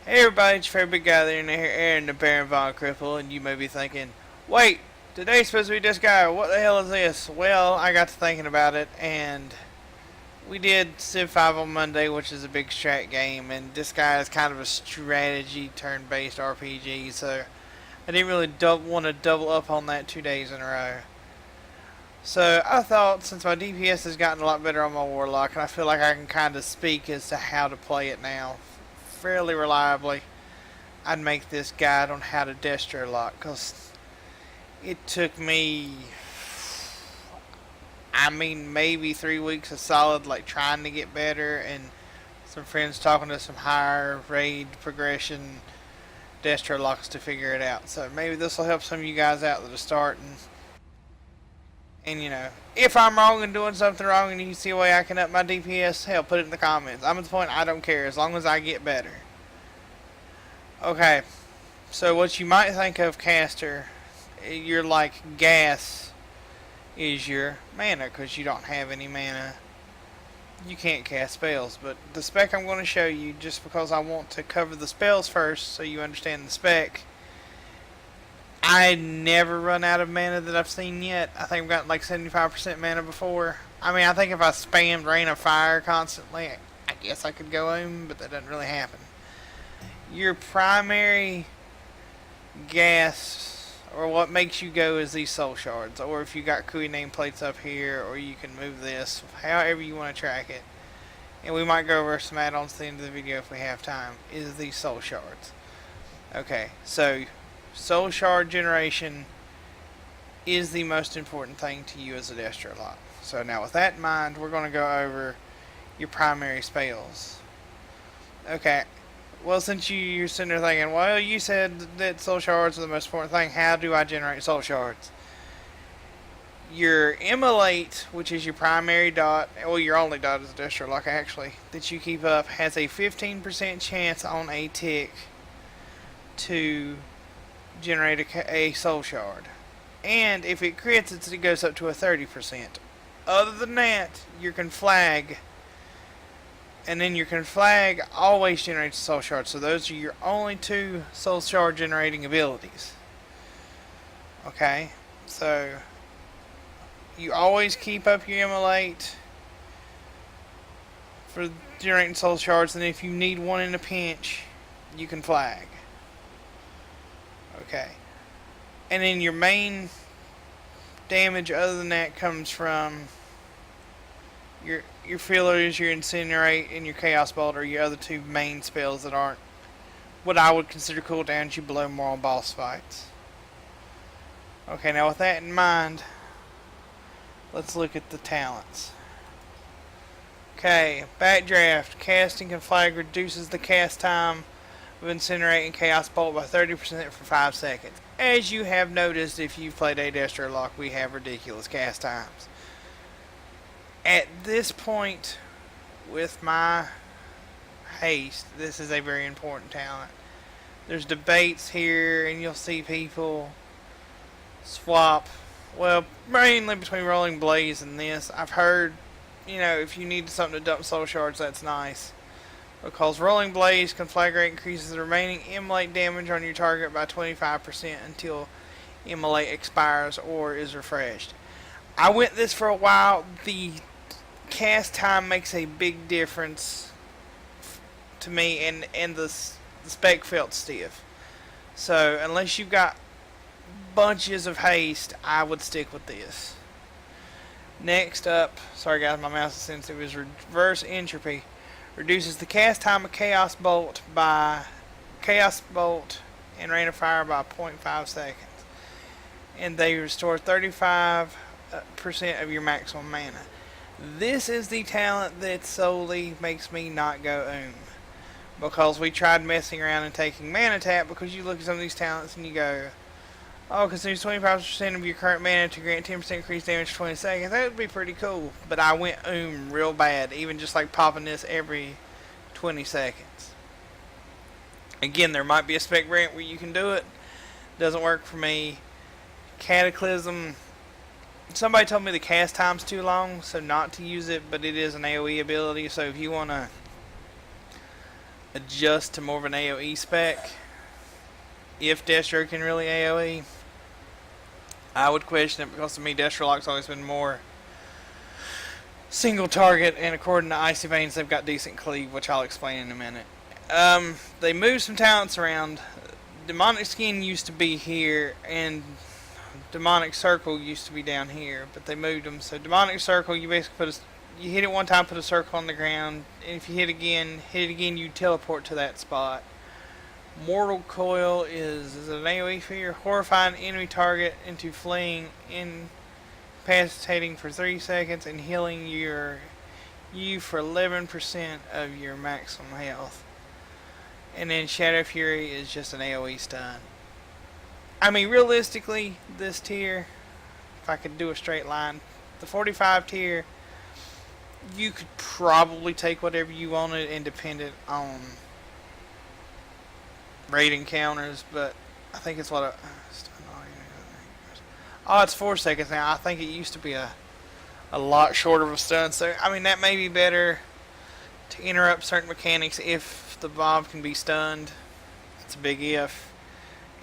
Hey everybody, it's your favorite big guy there in here, Aaron the Baron Von Cripple, and you may be thinking, wait, today's supposed to be this guy, what the hell is this? Well, I got to thinking about it, and we did Civ 5 on Monday, which is a big strat game, and this guy is kind of a strategy turn-based RPG, so I didn't really want to double up on that 2 days in a row. So I thought, since my DPS has gotten a lot better on my Warlock, and I feel like I can kind of speak as to how to play it now fairly reliably, I'd make this guide on how to Destro lock, because it took me, maybe 3 weeks of solid, like, trying to get better, and some friends talking to some higher raid progression Destro locks to figure it out. So maybe this will help some of you guys out that are starting. And if I'm wrong and doing something wrong and you see a way I can up my DPS, hell, put it in the comments. I'm at the point I don't care as long as I get better. Okay, so what you might think of caster, you're like gas is your mana because you don't have any mana. You can't cast spells, but the spec I'm going to show you, just because I want to cover the spells first so you understand the spec. I never run out of mana that I've seen yet. I think I've gotten like 75% mana before. I think if I spammed Rain of Fire constantly, I guess I could go home, but that doesn't really happen. Your primary gas, or what makes you go, is these soul shards. Or if you got Kui nameplates up here, or you can move this, however you want to track it. And we might go over some add-ons at the end of the video if we have time, is these soul shards. Okay, so soul shard generation is the most important thing to you as a Destro lock. So now with that in mind, we're going to go over your primary spells. Okay, well, since you're sitting there thinking, well, you said that soul shards are the most important thing, how do I generate soul shards? Your immolate, which is your primary dot, well, your only dot as a Destro lock actually, that you keep up, has a 15% chance on a tick to generate a soul shard. And if it crits, it goes up to a 30%. Other than that, your conflag, and then your conflag always generates a soul shard. So those are your only two soul shard generating abilities. Okay, so you always keep up your immolate for generating soul shards, and if you need one in a pinch, you can flag. Okay, and then your main damage other than that comes from your fillers, your incinerate, and your chaos bolt are your other two main spells that aren't what I would consider cooldowns. You blow more on boss fights. Okay, now with that in mind, let's look at the talents. Okay, backdraft. Casting conflag reduces the cast time of Incinerate and Chaos Bolt by 30% for 5 seconds. As you have noticed, if you've played a Destro lock, we have ridiculous cast times. At this point, with my haste, this is a very important talent. There's debates here, and you'll see people swap, well, mainly between Rolling Blaze and this. I've heard, if you need something to dump soul shards, that's nice. Because Rolling Blaze Conflagrate increases the remaining immolate damage on your target by 25% until immolate expires or is refreshed. I went this for a while. The cast time makes a big difference to me, and the spec felt stiff. So unless you've got bunches of haste, I would stick with this. Next up, sorry guys, my mouse is sensitive, is Reverse Entropy. Reduces the cast time of Chaos Bolt and Rain of Fire by 0.5 seconds. And they restore 35% of your maximum mana. This is the talent that solely makes me not go because we tried messing around and taking mana tap, because you look at some of these talents and you go, oh, consumes 25% of your current mana to grant 10% increased damage for 20 seconds. That would be pretty cool. But I went real bad, even just like popping this every 20 seconds. Again, there might be a spec variant where you can do it. Doesn't work for me. Cataclysm. Somebody told me the cast time's too long, so not to use it, but it is an AoE ability, so if you want to adjust to more of an AoE spec. If Destro can really AoE, I would question it because to me Destro Lock's always been more single target, and according to Icy Veins, they've got decent cleave, which I'll explain in a minute. They moved some talents around. Demonic Skin used to be here, and Demonic Circle used to be down here, but they moved them. So Demonic Circle, you basically you hit it one time, put a circle on the ground, and if you hit it again, you teleport to that spot. Mortal Coil is an AoE fear, horrifying enemy target into fleeing, incapacitating for 3 seconds, and healing you for 11% of your maximum health. And then Shadow Fury is just an AoE stun. I mean, realistically, this tier, if I could do a straight line, the 45 tier, you could probably take whatever you wanted independent on raid encounters, but I think it's what it's 4 seconds now. I think it used to be a lot shorter of a stun, so I mean that may be better to interrupt certain mechanics if the mob can be stunned. It's a big if.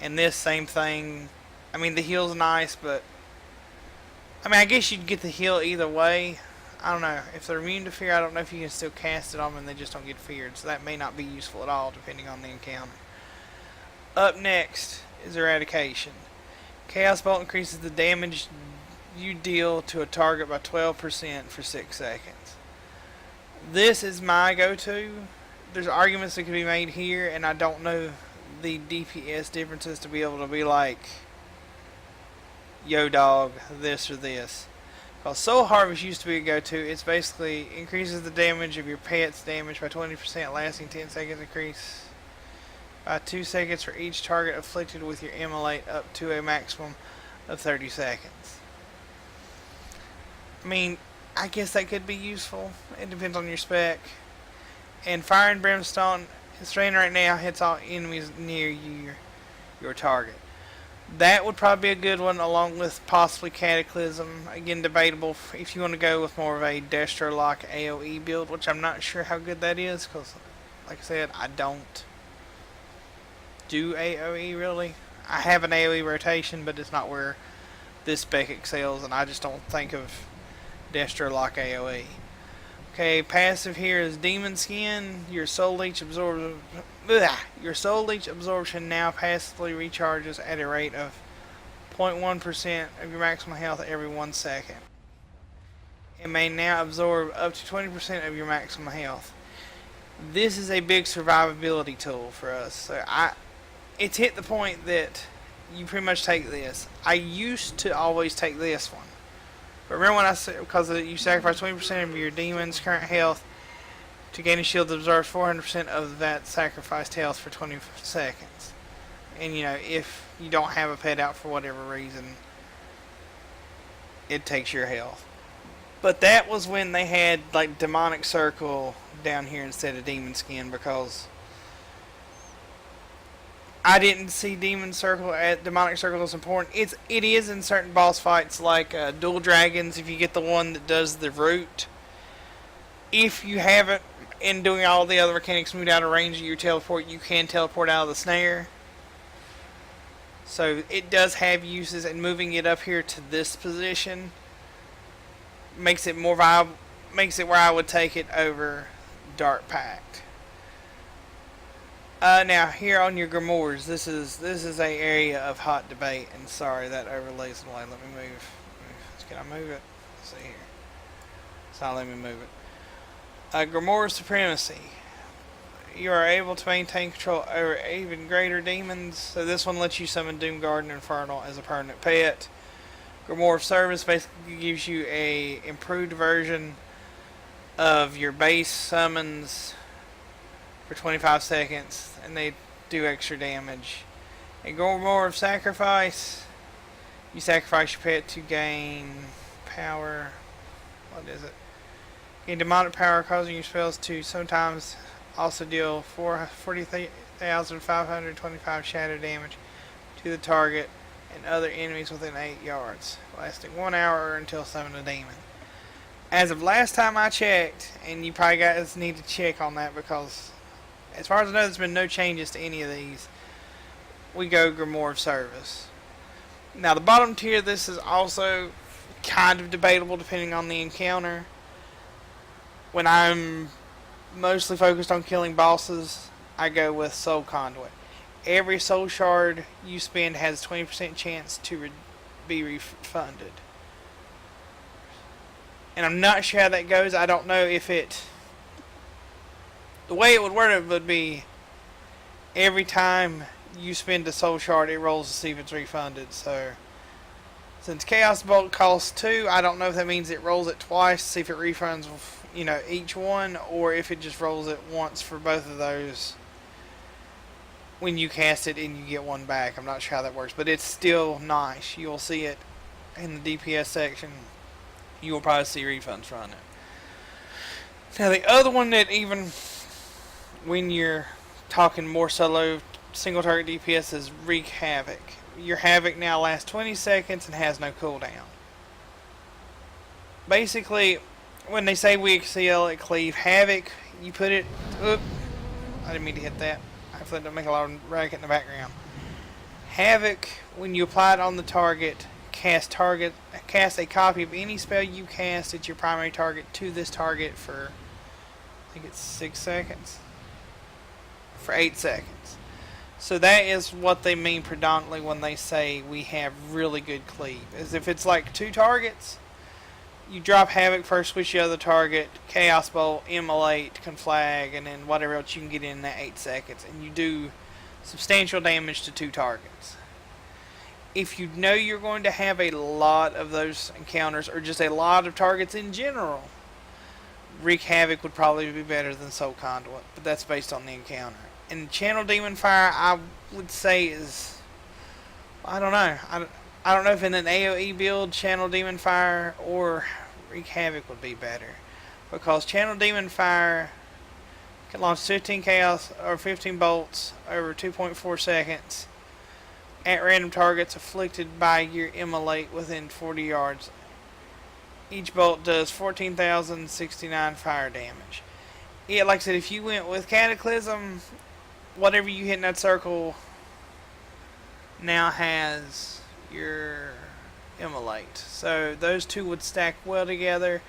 And this same thing, I mean the heal's nice, but I mean I guess you'd get the heal either way. I don't know. If they're immune to fear, I don't know if you can still cast it on them and they just don't get feared, so that may not be useful at all depending on the encounter. Up next is Eradication. Chaos Bolt increases the damage you deal to a target by 12% for 6 seconds. This is my go-to. There's arguments that can be made here, and I don't know the DPS differences to be able to be like, yo dog, this or this. Because Soul Harvest used to be a go-to. It's basically increases the damage of your pet's damage by 20%, lasting 10 seconds, increase by 2 seconds for each target afflicted with your immolate up to a maximum of 30 seconds. I mean, I guess that could be useful. It depends on your spec. And Fire and Brimstone, it's raining right now, hits all enemies near your target. That would probably be a good one, along with possibly Cataclysm. Again, debatable if you want to go with more of a Destro Lock AoE build, which I'm not sure how good that is, because, like I said, I don't do AoE really. I have an AoE rotation, but it's not where this spec excels, and I just don't think of Destro Lock AoE. Okay, passive here is Demon Skin. Your Soul Leech absorption now passively recharges at a rate of 0.1% of your maximum health every 1 second. It may now absorb up to 20% of your maximum health. This is a big survivability tool for us. So it's hit the point that you pretty much take this. I used to always take this one. But remember when I said, because you sacrifice 20% of your demon's current health to gain a shield that absorbs 400% of that sacrificed health for 20 seconds. And you know, if you don't have a pet out for whatever reason, it takes your health. But that was when they had like Demonic Circle down here instead of Demon Skin, because I didn't see Demonic Circle as important. It is in certain boss fights like Dual Dragons. If you get the one that does the root, if you have it in doing all the other mechanics, move out of range of your teleport, you can teleport out of the snare. So it does have uses, and moving it up here to this position makes it more viable. Makes it where I would take it over Dark Pact. Now here on your Grimoires, this is a area of hot debate, and sorry that overlays the way. Let me move. Can I move it? Let's see here. It's not letting me move it. Grimoire Supremacy. You are able to maintain control over even greater demons. So this one lets you summon Doomguard and Infernal as a permanent pet. Grimoire of Service basically gives you a improved version of your base summons for 25 seconds, and they do extra damage. A Grimoire of Sacrifice. You sacrifice your pet to gain power. What is it? Gain demonic power, causing your spells to sometimes also deal 40,525 shadow damage to the target and other enemies within 8 yards, lasting 1 hour or until summon a demon. As of last time I checked, and you probably guys need to check on that because as far as I know, there's been no changes to any of these. We go Grimoire of Service. Now, the bottom tier, this is also kind of debatable depending on the encounter. When I'm mostly focused on killing bosses, I go with Soul Conduit. Every soul shard you spend has a 20% chance to be refunded. And I'm not sure how that goes. I don't know if it... The way it would work it would be every time you spend a soul shard, it rolls to see if it's refunded. So, since Chaos Bolt costs 2, I don't know if that means it rolls it twice to see if it refunds, you know, each one, or if it just rolls it once for both of those when you cast it and you get one back. I'm not sure how that works, but it's still nice. You'll see it in the DPS section. You will probably see refunds from it. Now, the other one that even when you're talking more solo single target DPS is Wreak Havoc. Your Havoc now lasts 20 seconds and has no cooldown. Basically, when they say we excel at Cleave, Havoc, you put it... Oop, I didn't mean to hit that. Hopefully it don't make a lot of racket in the background. Havoc, when you apply it on the target, cast a copy of any spell you cast at your primary target to this target for, I think it's 6 seconds. For 8 seconds. So that is what they mean predominantly when they say we have really good cleave. Is if it's like 2 targets, you drop Havoc first, switch the other target, Chaos Bolt, Immolate, Conflag, and then whatever else you can get in that 8 seconds. And you do substantial damage to 2 targets. If you know you're going to have a lot of those encounters, or just a lot of targets in general, Wreak Havoc would probably be better than Soul Conduit, but that's based on the encounter. And Channel Demon Fire, I would say is, I don't know. I don't know if in an AoE build, Channel Demon Fire or Wreak Havoc would be better. Because Channel Demon Fire can launch 15 Chaos or 15 bolts over 2.4 seconds at random targets afflicted by your Immolate within 40 yards. Each bolt does 14,069 fire damage. Yeah, like I said, if you went with Cataclysm, whatever you hit in that circle now has your Immolate. So those two would stack well together.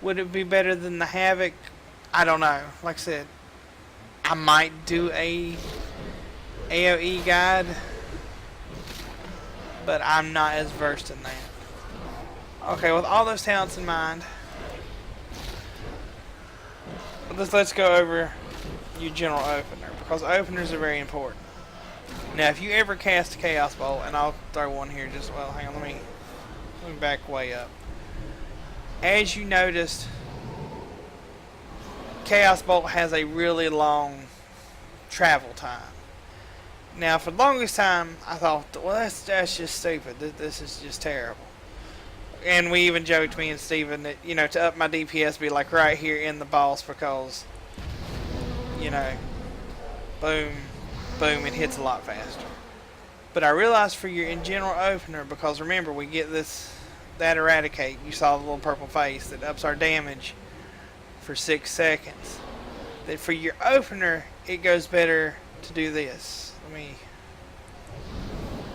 Would it be better than the Havoc? I don't know. Like I said, I might do a AoE guide, but I'm not as versed in that. Okay, with all those talents in mind, let's go over your general opener, because openers are very important. Now, if you ever cast a Chaos Bolt, and I'll throw one here just, well, hang on, let me back way up. As you noticed, Chaos Bolt has a really long travel time. Now, for the longest time, I thought, well, that's just stupid. This is just terrible. And we even joked, me and Steven, that, you know, to up my DPS, be like right here in the boss, because, you know, boom, boom, it hits a lot faster. But I realized for your in general opener, because remember, we get that Eradicate, you saw the little purple face that ups our damage for 6 seconds, that for your opener, it goes better to do this. Let me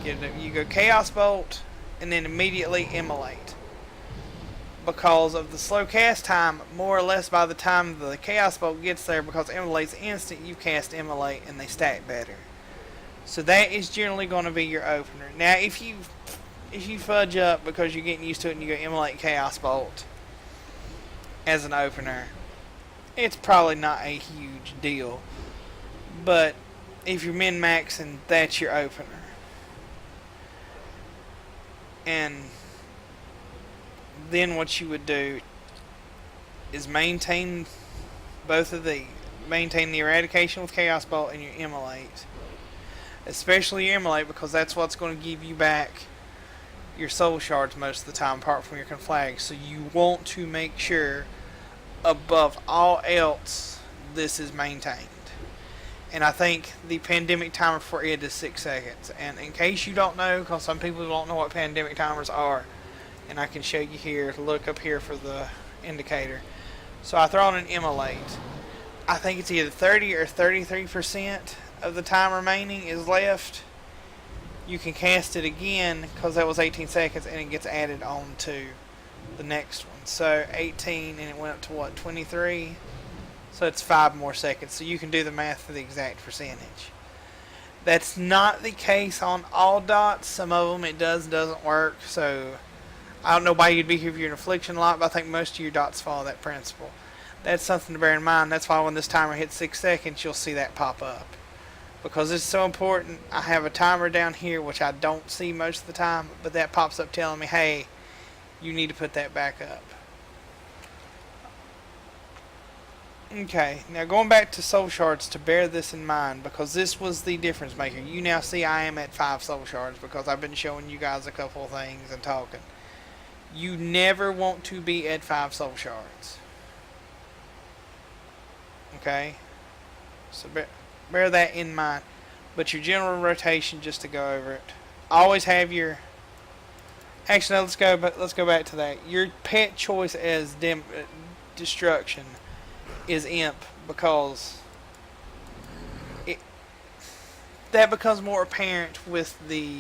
get it. You go Chaos Bolt, and then immediately Immolate. Because of the slow cast time, more or less by the time the Chaos Bolt gets there, because Immolate's instant, you cast Immolate and they stack better. So that is generally going to be your opener. Now, if you fudge up because you're getting used to it and you go Immolate Chaos Bolt as an opener, it's probably not a huge deal. But if you're min-maxing, that's your opener. And then what you would do is maintain both of these. Maintain the Eradication with Chaos Bolt and your Immolate. Especially your Immolate, because that's what's going to give you back your soul shards most of the time, apart from your Conflag. So you want to make sure, above all else, this is maintained. And I think the pandemic timer for it is 6 seconds. And in case you don't know, because some people don't know what pandemic timers are, and I can show you here, look up here for the indicator. So I throw on an Immolate. I think it's either 30 or 33% of the time remaining is left, you can cast it again because that was 18 seconds and it gets added on to the next one. So 18 and it went up to what, 23? So it's 5 more seconds. So you can do the math for the exact percentage. That's not the case on all dots. Some of them it does and doesn't work. So I don't know why you'd be here if you're in Affliction a lot, but I think most of your dots follow that principle. That's something to bear in mind. That's why when this timer hits 6 seconds, you'll see that pop up. Because it's so important, I have a timer down here, which I don't see most of the time, but that pops up telling me, hey, you need to put that back up. Okay, now going back to soul shards to bear this in mind, because this was the difference maker. You now see I am at 5 soul shards because I've been showing you guys a couple of things and talking. You never want to be at 5 soul shards. Okay? So bear that in mind. But your general rotation, just to go over it, always have your... Actually, no, let's go back to that. Your pet choice as destruction is imp, because that becomes more apparent with the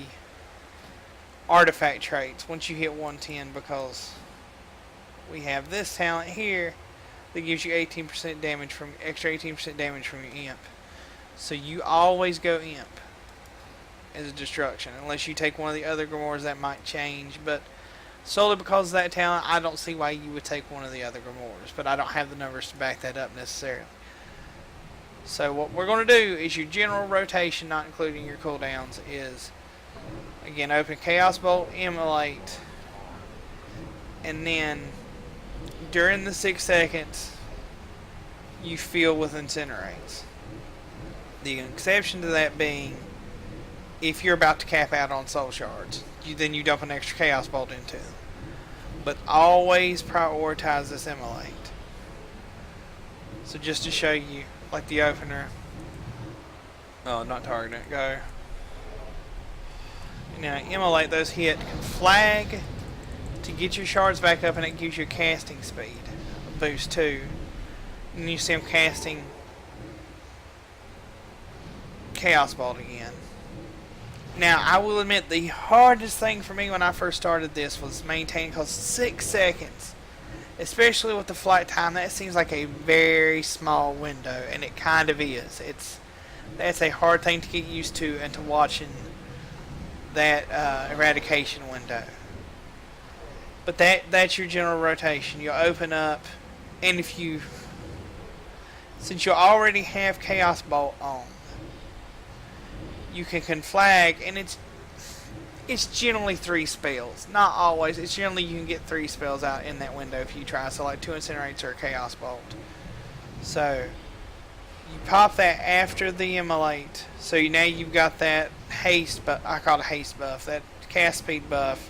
artifact traits once you hit 110, because we have this talent here that gives you 18% damage from extra 18% damage from your imp. So you always go imp as a destruction, unless you take one of the other grimoires that might change, but solely because of that talent, I don't see why you would take one of the other grimoires, but I don't have the numbers to back that up necessarily. So what we're going to do is your general rotation, not including your cooldowns, is again open Chaos Bolt, Immolate, and then during the 6 seconds you fill with Incinerates. The exception to that being if you're about to cap out on soul shards, then you dump an extra Chaos Bolt into them. But always prioritize this Immolate. So just to show you, like the opener. Oh, not targeting it, go. Now Immolate, those hit can flag to get your shards back up, and it gives you a casting speed boost too. And you see them casting Chaos Bolt again. Now, I will admit the hardest thing for me when I first started this was maintaining, because 6 seconds, especially with the flight time, that seems like a very small window, and it kind of is. That's a hard thing to get used to, and to watching that eradication window. But that's your general rotation. You'll open up, and since you already have Chaos Bolt on, you can conflag, and it's generally 3 spells. Not always. It's generally you can get 3 spells out in that window if you try. So like 2 Incinerates or a Chaos Bolt. So you pop that after the Immolate. So now you've got that haste, but I call it a haste buff, that cast speed buff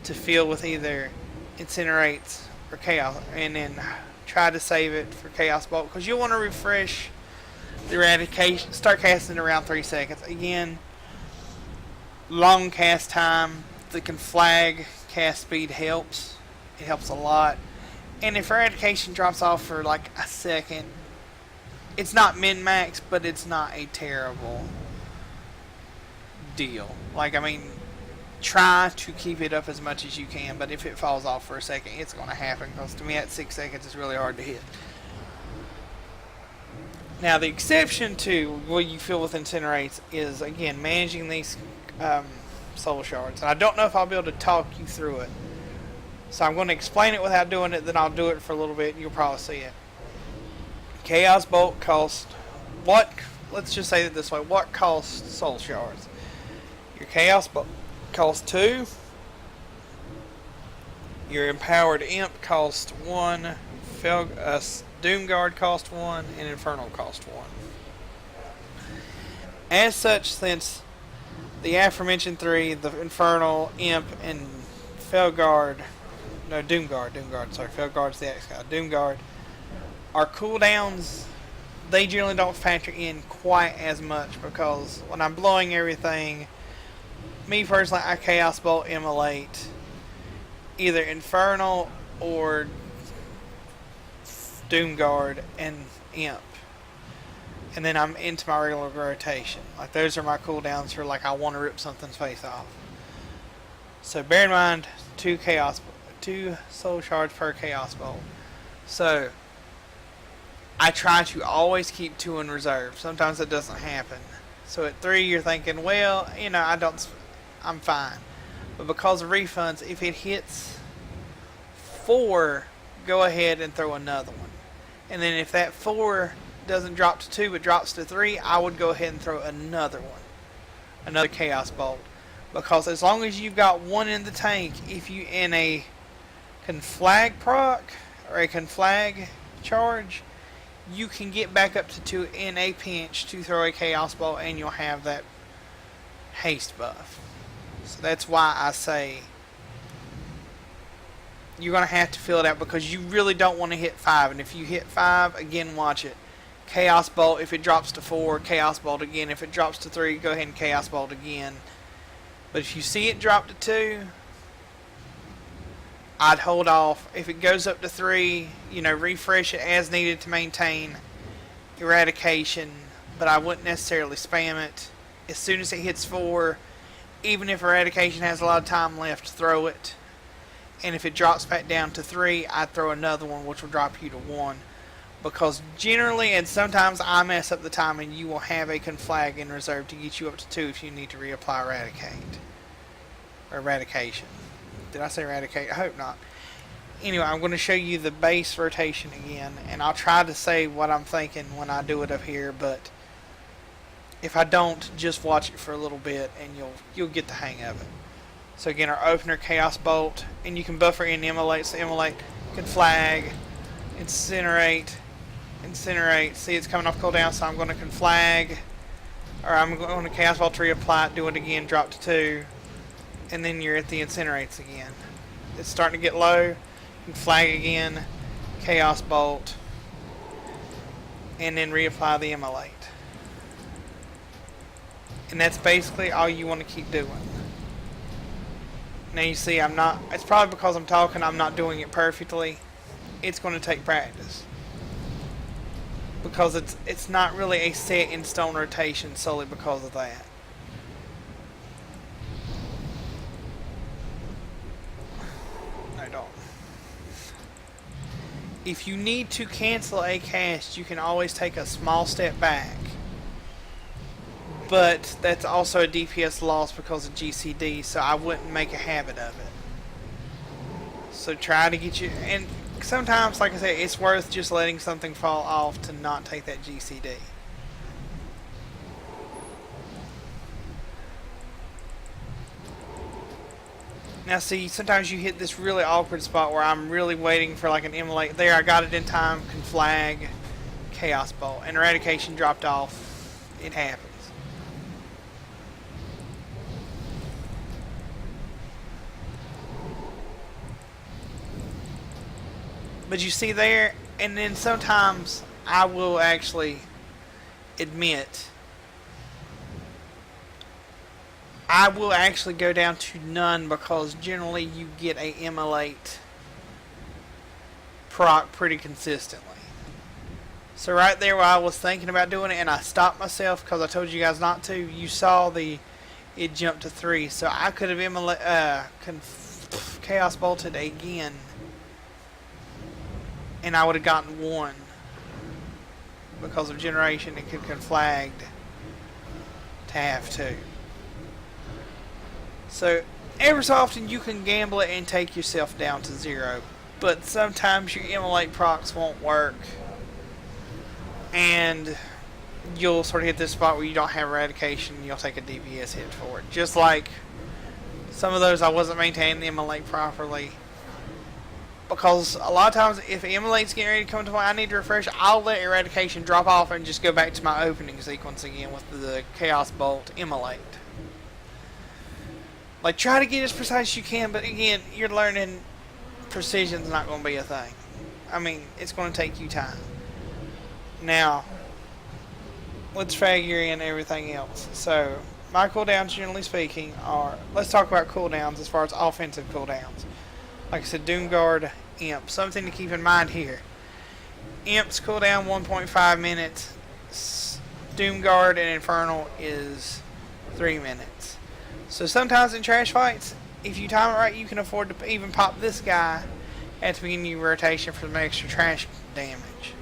to fill with either Incinerates or Chaos, and then try to save it for Chaos Bolt, because you'll want to refresh the eradication, start casting around 3 seconds. Again, long cast time, the conflag cast speed helps. It helps a lot. And if eradication drops off for like a second, it's not min-max, but it's not a terrible deal. Like, I mean, try to keep it up as much as you can, but if it falls off for a second, it's going to happen, because to me at 6 seconds it's really hard to hit. Now, the exception to what you fill with Incinerates is, again, managing these soul shards. And I don't know if I'll be able to talk you through it. So I'm going to explain it without doing it, then I'll do it for a little bit, and you'll probably see it. Chaos Bolt costs what? Let's just say it this way. What costs soul shards? Your Chaos Bolt costs 2. Your Empowered Imp costs 1. Doomguard cost 1, and Infernal cost 1. As such, since the aforementioned 3, the Infernal, Imp, and Felguard, no, Doomguard, sorry, Felguard's the X guy, Doomguard, our cooldowns, they generally don't factor in quite as much, because when I'm blowing everything, me personally, I Chaos Bolt, Immolate, either Infernal or Doomguard and Imp and then I'm into my regular rotation. Like those are my cooldowns for like I want to rip something's face off. So bear in mind, two soul shards per chaos bolt. So I try to always keep 2 in reserve. Sometimes it doesn't happen. So at 3 you're thinking, well, I'm fine. But because of refunds, if it hits 4, go ahead and throw another one. And then if that 4 doesn't drop to 2 but drops to 3, I would go ahead and throw another one. Another chaos bolt. Because as long as you've got 1 in the tank, if you in a conflag proc or a conflag charge, you can get back up to 2 in a pinch to throw a chaos bolt, and you'll have that haste buff. So that's why I say you're going to have to fill it out, because you really don't want to hit 5. And if you hit 5, again, watch it. Chaos bolt if it drops to 4, chaos bolt again. If it drops to 3, go ahead and chaos bolt again. But if you see it drop to 2, I'd hold off. If it goes up to 3, refresh it as needed to maintain eradication, but I wouldn't necessarily spam it. As soon as it hits 4, even if eradication has a lot of time left, throw it. And if it drops back down to 3, I'd throw another one, which will drop you to 1. Because generally, and sometimes I mess up the timing, you will have a conflag in reserve to get you up to 2 if you need to reapply eradicate. Or eradication. Did I say eradicate? I hope not. Anyway, I'm going to show you the base rotation again, and I'll try to say what I'm thinking when I do it up here, but if I don't, just watch it for a little bit and you'll get the hang of it. So again, our opener, Chaos Bolt, and you can buffer in Immolate, so Immolate, Conflag, Incinerate. See, it's coming off cooldown, so I'm going to Conflag, or I'm going to Chaos Bolt to reapply it, do it again, drop to 2, and then you're at the Incinerates again. It's starting to get low, Conflag again, Chaos Bolt, and then reapply the Immolate. And that's basically all you want to keep doing. Now you see, it's probably because I'm talking, I'm not doing it perfectly. It's going to take practice. Because it's not really a set in stone rotation solely because of that. No, don't. If you need to cancel a cast, you can always take a small step back. But that's also a DPS loss because of GCD, so I wouldn't make a habit of it. So try to get you, and sometimes, like I said, it's worth just letting something fall off to not take that GCD. Now see, sometimes you hit this really awkward spot where I'm really waiting for like an Immolate. There, I got it in time, Conflag, Chaos Bolt, and Eradication dropped off. It happens. But you see there, and then sometimes I will actually admit, I will actually go down to none because generally you get a Immolate proc pretty consistently. So right there while I was thinking about doing it and I stopped myself because I told you guys not to, you saw it jumped to 3. So I could have Chaos Bolted again. And I would have gotten 1 because of generation. It could conflagged to have 2. So every so often you can gamble it and take yourself down to 0, but sometimes your Immolate procs won't work, and you'll sort of hit this spot where you don't have eradication. And you'll take a DPS hit for it. Just like some of those, I wasn't maintaining the Immolate properly. Because a lot of times, if Immolate's getting ready to come to point I need to refresh, I'll let Eradication drop off and just go back to my opening sequence again with the Chaos Bolt Immolate. Like, try to get as precise as you can, but again, you're learning precision's not going to be a thing. I mean, it's going to take you time. Now, let's figure in everything else. So, my cooldowns, generally speaking, are... Let's talk about cooldowns as far as offensive cooldowns. Like I said, Doomguard, Imp. Something to keep in mind here. Imp's cooldown 1.5 minutes. Doom Guard and Infernal is 3 minutes. So sometimes in trash fights, if you time it right, you can afford to even pop this guy at the beginning of your rotation for some extra trash damage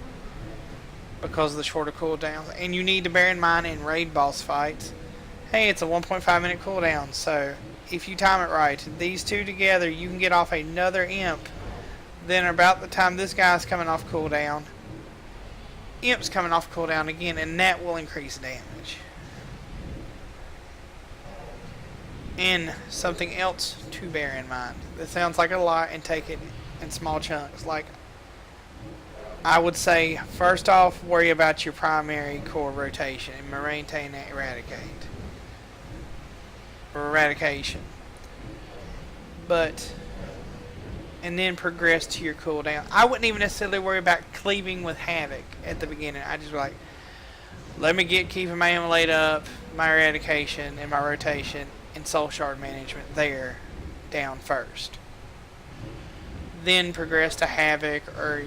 because of the shorter cooldowns. And you need to bear in mind in raid boss fights, hey, it's a 1.5 minute cooldown, so if you time it right, these two together, you can get off another imp. Then about the time this guy's coming off cooldown, imp's coming off cooldown again, and that will increase damage. And something else to bear in mind. That sounds like a lot, and take it in small chunks. Like, I would say, first off, worry about your primary core rotation and maintain that eradication. But, and then progress to your cooldown. I wouldn't even necessarily worry about cleaving with Havoc at the beginning. I just like, let me get keeping my immolate up, my eradication, and my rotation, and soul shard management there down first. Then progress to Havoc, or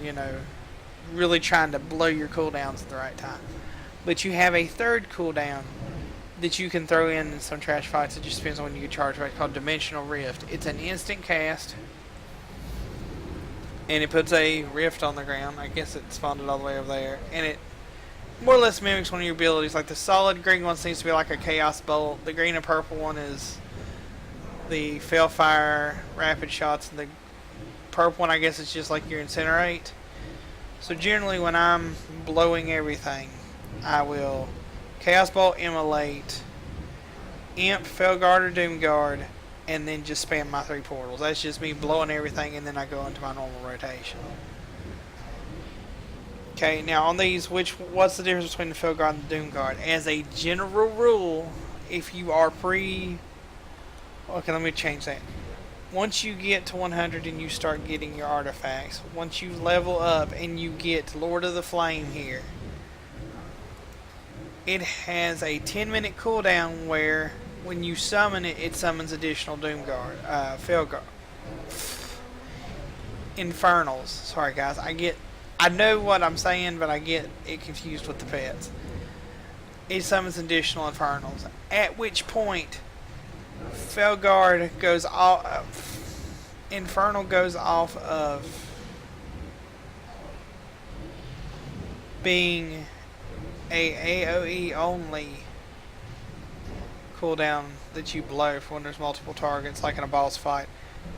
really trying to blow your cooldowns at the right time. But you have a third cooldown that you can throw in some trash fights. It just depends on when you get charged by. It's called Dimensional Rift. It's an instant cast, and it puts a rift on the ground. I guess it spawned it all the way over there, and it more or less mimics one of your abilities. Like the solid green one seems to be like a Chaos Bolt. The green and purple one is the Fellfire Rapid Shots, and the purple one I guess is just like your Incinerate. So generally when I'm blowing everything, I will Chaos Bolt, Immolate, Imp, Felguard, or Doomguard, and then just spam my 3 portals. That's just me blowing everything, and then I go into my normal rotation. Okay, now on these, what's the difference between the Felguard and the Doomguard? As a general rule, if you are okay, let me change that. Once you get to 100 and you start getting your artifacts, once you level up and you get Lord of the Flame here, it has a 10-minute cooldown where when you summon it, it summons additional Doomguard, Felguard, Infernals. Sorry guys, I know what I'm saying, but I get it confused with the pets. It summons additional Infernals, at which point Felguard goes off, Infernal goes off of being a AoE only cooldown that you blow for when there's multiple targets, like in a boss fight,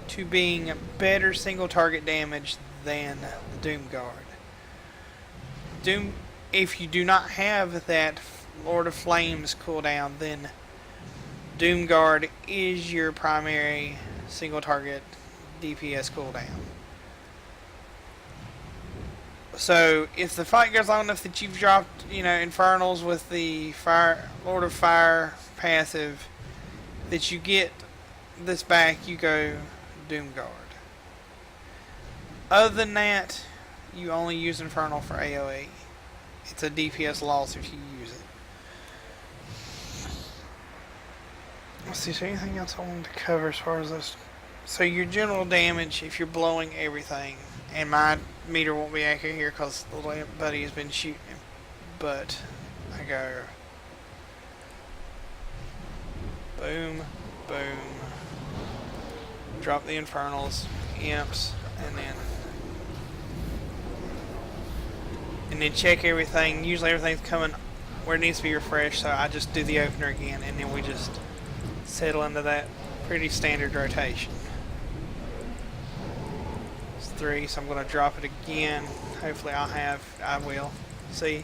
to being better single target damage than the Doomguard. If you do not have that Lord of Flames cooldown, then Doomguard is your primary single target DPS cooldown. So if the fight goes long enough that you've dropped, Infernals with the Lord of Fire passive, that you get this back, you go Doomguard. Other than that, you only use Infernal for AoE. It's a DPS loss if you use it. Let's see, is there anything else I wanted to cover as far as this? So your general damage, if you're blowing everything, and my meter won't be accurate here because the little buddy has been shooting him, but I go boom, boom, drop the Infernals, Imps, and then check everything. Usually everything's coming where it needs to be refreshed, so I just do the opener again, and then we just settle into that pretty standard rotation. It's 3, so I'm going to drop it again. Hopefully I will. See?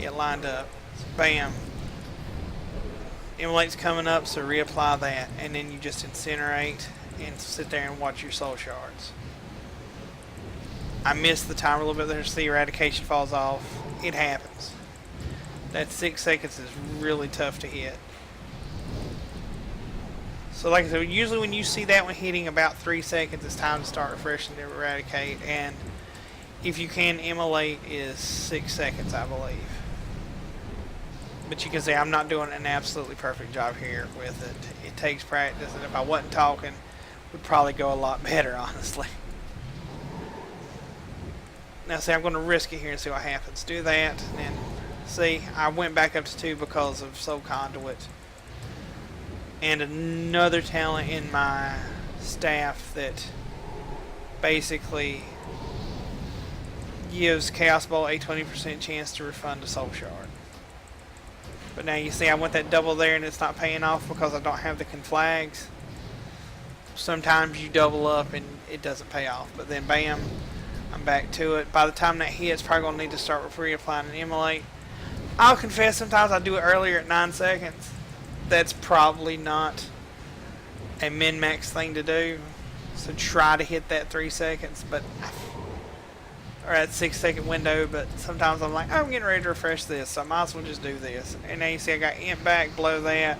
It lined up. Bam. Immolate's coming up, so reapply that, and then you just incinerate and sit there and watch your soul shards. I missed the timer a little bit there, so the eradication falls off. It happens. That 6 seconds is really tough to hit. So like I said, usually when you see that one hitting about 3 seconds, it's time to start refreshing to eradicate. And if you can, immolate is 6 seconds, I believe. But you can see I'm not doing an absolutely perfect job here with it. It takes practice, and if I wasn't talking, it would probably go a lot better, honestly. Now see, I'm going to risk it here and see what happens. Do that, and then See, I went back up to 2 because of Soul Conduit. And another talent in my staff that basically gives Chaos Bolt a 20% chance to refund a Soul Shard. But now you see I went that double there and it's not paying off because I don't have the conflags. Sometimes you double up and it doesn't pay off. But then bam, I'm back to it. By the time that hits, probably going to need to start with reapplying and immolate. I'll confess sometimes I do it earlier at 9 seconds. That's probably not a min-max thing to do. So try to hit that 3 seconds, but or that 6 second window, but sometimes I'm like, oh, I'm getting ready to refresh this, so I might as well just do this. And now you see I got imp back below that.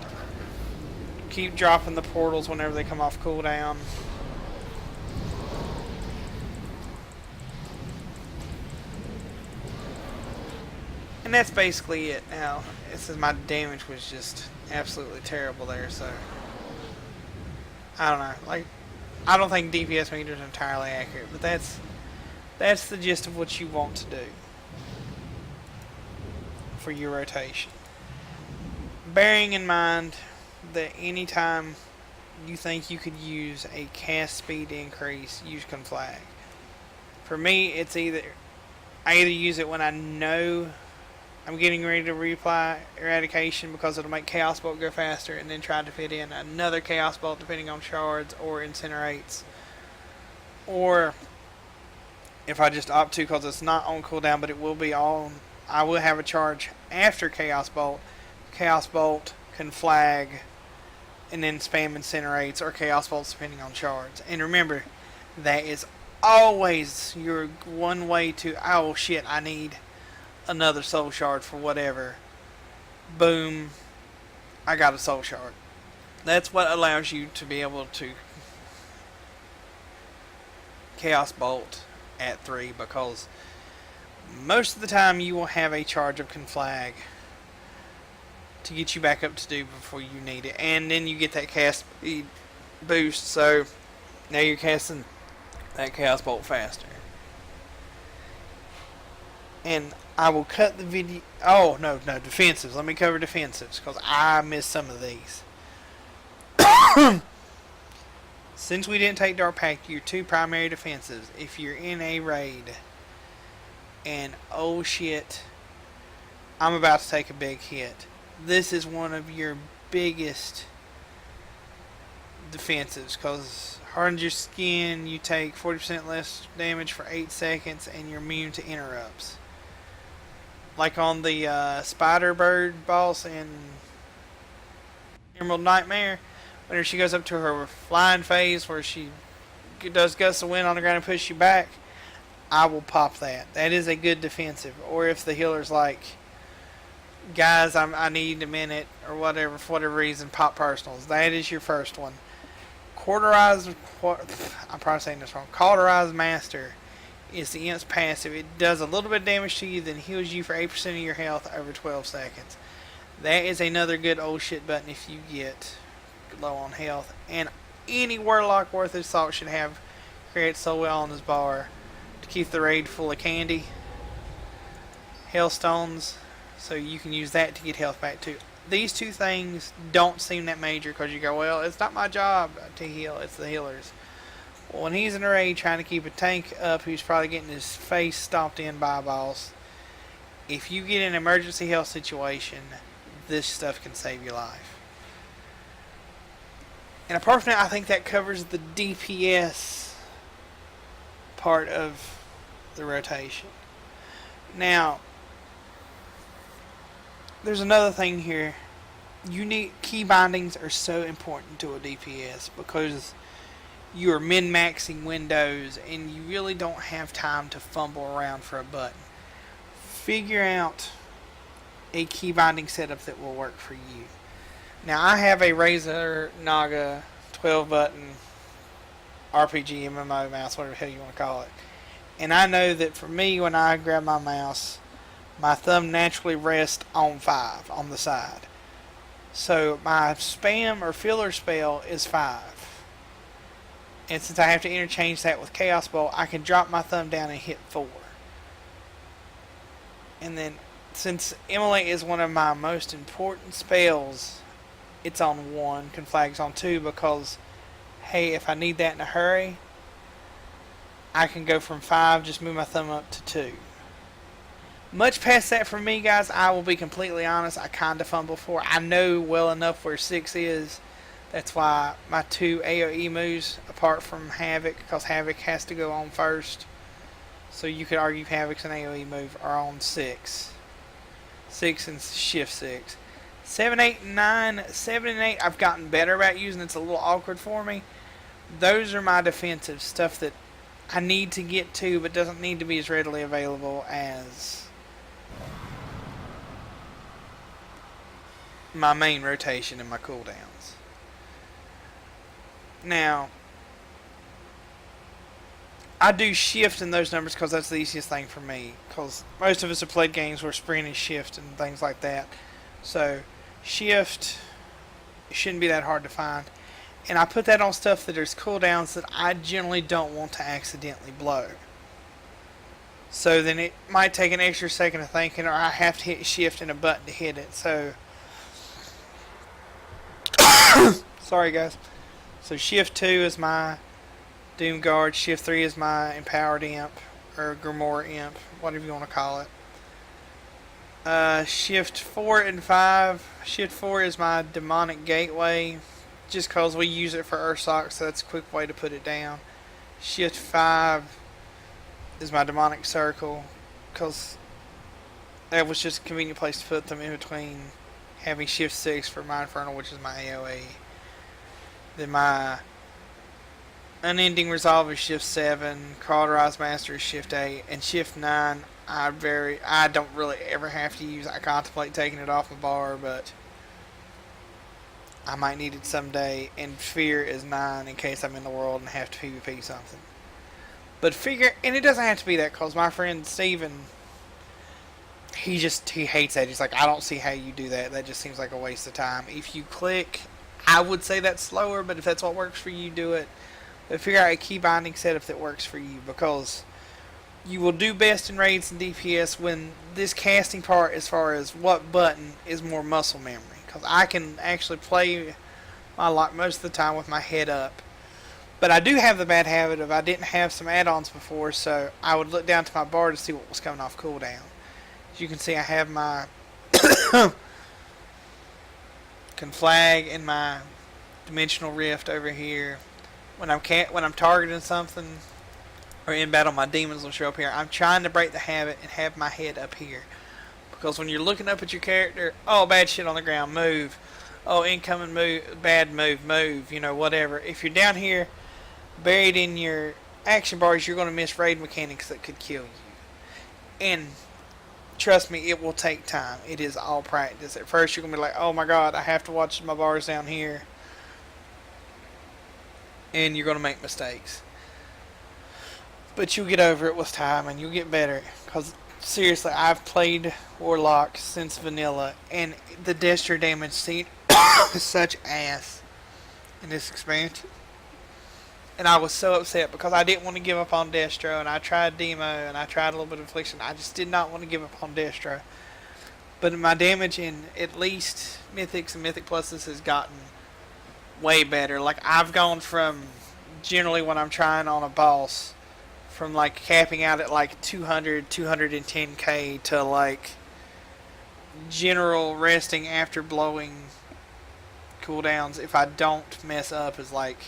Keep dropping the portals whenever they come off cooldown. And that's basically it. Now, this is my damage was just absolutely terrible there, so I don't know. Like, I don't think DPS meter is entirely accurate, but that's the gist of what you want to do for your rotation. Bearing in mind that anytime you think you could use a cast speed increase, use conflag. For me, it's I either use it when I know I'm getting ready to reapply eradication because it'll make Chaos Bolt go faster, and then try to fit in another Chaos Bolt depending on shards or incinerates. Or if I just opt to, because it's not on cooldown, but it will be on, I will have a charge after Chaos Bolt, conflag, and then spam incinerates or Chaos Bolts depending on shards. And remember, that is always your one way to, oh shit, I need another soul shard for whatever. Boom, I got a soul shard. That's what allows you to be able to Chaos Bolt at 3, because most of the time you will have a charge of conflag to get you back up to 2 before you need it, and then you get that cast speed boost, so now you're casting that Chaos Bolt faster. And I will cut the video. Oh, no, defensives. Let me cover defensives, because I missed some of these. Since we didn't take Dark Pact, your 2 primary defensives, if you're in a raid, and oh shit, I'm about to take a big hit, this is one of your biggest defensives, because hardens your skin, you take 40% less damage for 8 seconds, and you're immune to interrupts. Like on the Spider Bird boss in Emerald Nightmare, whenever she goes up to her flying phase where she does gusts of wind on the ground and pushes you back, I will pop that. That is a good defensive. Or if the healer's like, guys, I need a minute or whatever, for whatever reason, pop personals. That is your first one. I'm probably saying this wrong. Cauterized Master is the imp's passive. It does a little bit of damage to you, then heals you for 8% of your health over 12 seconds. That is another good old shit button if you get low on health. And any Warlock worth his salt should have Create Soul Well on his bar to keep the raid full of candy. Hailstones, so you can use that to get health back too. These 2 things don't seem that major, because you go, well, it's not my job to heal, it's the healer's. Well, when he's in a raid trying to keep a tank up who's probably getting his face stomped in by a boss, if you get an emergency health situation, this stuff can save your life. And apart from that, I think that covers the DPS part of the rotation. Now, there's another thing here. Key bindings are so important to a DPS, because you're min-maxing windows and you really don't have time to fumble around for a button. Figure out a key binding setup that will work for you. Now, I have a Razer Naga 12 button RPG MMO mouse, whatever the hell you want to call it. And I know that for me, when I grab my mouse, my thumb naturally rests on 5 on the side. So my spam or filler spell is 5. And since I have to interchange that with Chaos Bolt, I can drop my thumb down and hit 4. And then since Immolate is one of my most important spells, it's on 1. Conflag's on 2 because, hey, if I need that in a hurry, I can go from 5, just move my thumb up to 2. Much past that for me, guys, I will be completely honest, I kind of fumble for. I know well enough where 6 is. That's why my 2 AoE moves, apart from Havoc, because Havoc has to go on first. So you could argue Havoc's an AoE move are on 6. 6 and shift 6. 7, 8, and 9. 7 and 8 I've gotten better about using. It's a little awkward for me. Those are my defensive stuff that I need to get to, but doesn't need to be as readily available as my main rotation and my cooldowns. Now, I do shift in those numbers because that's the easiest thing for me. Because most of us have played games where sprint is shift and things like that. So, shift shouldn't be that hard to find. And I put that on stuff that there's cooldowns that I generally don't want to accidentally blow. So then it might take an extra second of thinking, or I have to hit shift and a button to hit it. So, sorry guys. So shift 2 is my Doom Guard, shift 3 is my Empowered Imp, or Grimoire Imp, whatever you want to call it. Shift 4 and 5, shift 4 is my Demonic Gateway, just because we use it for Ursoc, so that's a quick way to put it down. Shift 5 is my Demonic Circle, because that was just a convenient place to put them in between having shift 6 for my Infernal, which is my AoE. Then my Unending Resolve is shift 7, Cauterize Master is shift 8, and shift 9 I don't really ever have to use. I contemplate taking it off my bar, but I might need it someday. And Fear is 9 in case I'm in the world and have to PvP something. But figure, and it doesn't have to be that, because my friend Steven, he hates that. He's like, I don't see how you do that. That just seems like a waste of time. If you click, I would say that's slower, but if that's what works for you, do it. But figure out a key binding setup that works for you, because you will do best in raids and DPS when this casting part, as far as what button, is more muscle memory. Because I can actually play my lock most of the time with my head up. But I do have the bad habit of I didn't have some add-ons before, so I would look down to my bar to see what was coming off cooldown. As you can see, I have my Conflag and my Dimensional Rift over here. When I'm targeting something or in battle, my demons will show up here. I'm trying to break the habit and have my head up here, because when you're looking up at your character, oh, bad shit on the ground, move. Oh, incoming move, bad move, you know, whatever. If you're down here buried in your action bars, you're going to miss raid mechanics that could kill you. And trust me, it will take time. It is all practice. At first you're going to be like, oh my god, I have to watch my bars down here. And you're going to make mistakes. But you'll get over it with time, and you'll get better. Because seriously, I've played Warlock since vanilla, and the Destro damage scene is such ass in this expansion. And I was so upset because I didn't want to give up on Destro, and I tried Demo, and I tried a little bit of Affliction. I just did not want to give up on Destro. But my damage in at least Mythics and Mythic Pluses has gotten way better. Like, I've gone from, generally when I'm trying on a boss, from like capping out at like 200, 210k to like general resting after blowing cooldowns, if I don't mess up, is like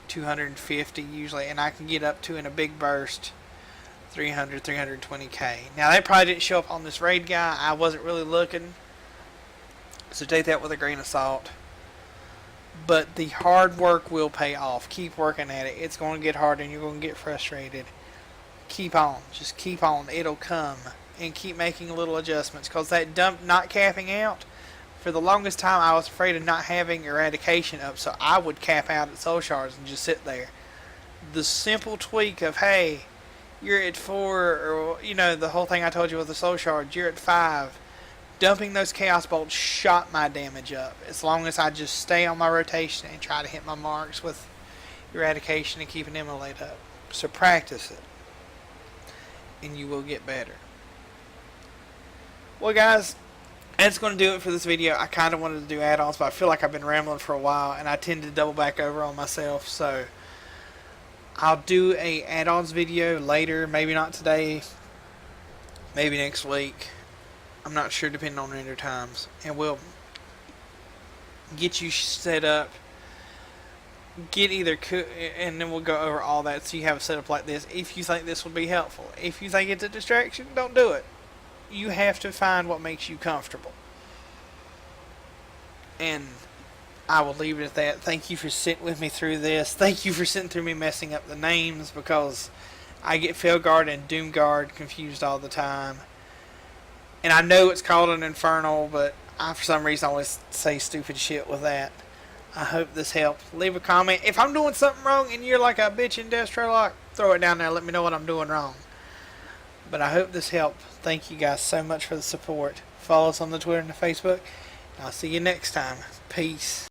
250 usually, and I can get up to, in a big burst, 300, 320k. Now that probably didn't show up on this raid guy. I wasn't really looking, so take that with a grain of salt. But the hard work will pay off. Keep working at it. It's going to get harder and you're going to get frustrated. Keep on. Just keep on. It'll come. And keep making little adjustments. Because that dump not capping out, for the longest time I was afraid of not having Eradication up. So I would cap out at Soul Shards and just sit there. The simple tweak of, hey, you're at 4, or, you know, the whole thing I told you with the Soul Shards, you're at 5. Dumping those Chaos Bolts shot my damage up. As long as I just stay on my rotation and try to hit my marks with Eradication and keep an Immolate up. So practice it, and you will get better. Well, guys, that's going to do it for this video. I kind of wanted to do add-ons, but I feel like I've been rambling for a while, and I tend to double back over on myself. So I'll do a add-ons video later. Maybe not today. Maybe next week. I'm not sure, depending on render times. And we'll get you set up. Get either and then we'll go over all that so you have a setup like this. If you think this will be helpful, if you think it's a distraction, don't do it. You have to find what makes you comfortable. And I will leave it at that. Thank you for sitting with me through this. Thank you for sitting through me messing up the names, because I get Felguard and Doomguard confused all the time. And I know it's called an Infernal, but I, for some reason, always say stupid shit with that. I hope this helped. Leave a comment. If I'm doing something wrong and you're like a bitch in Destro lock, throw it down there. Let me know what I'm doing wrong. But I hope this helped. Thank you guys so much for the support. Follow us on the Twitter and the Facebook. I'll see you next time. Peace.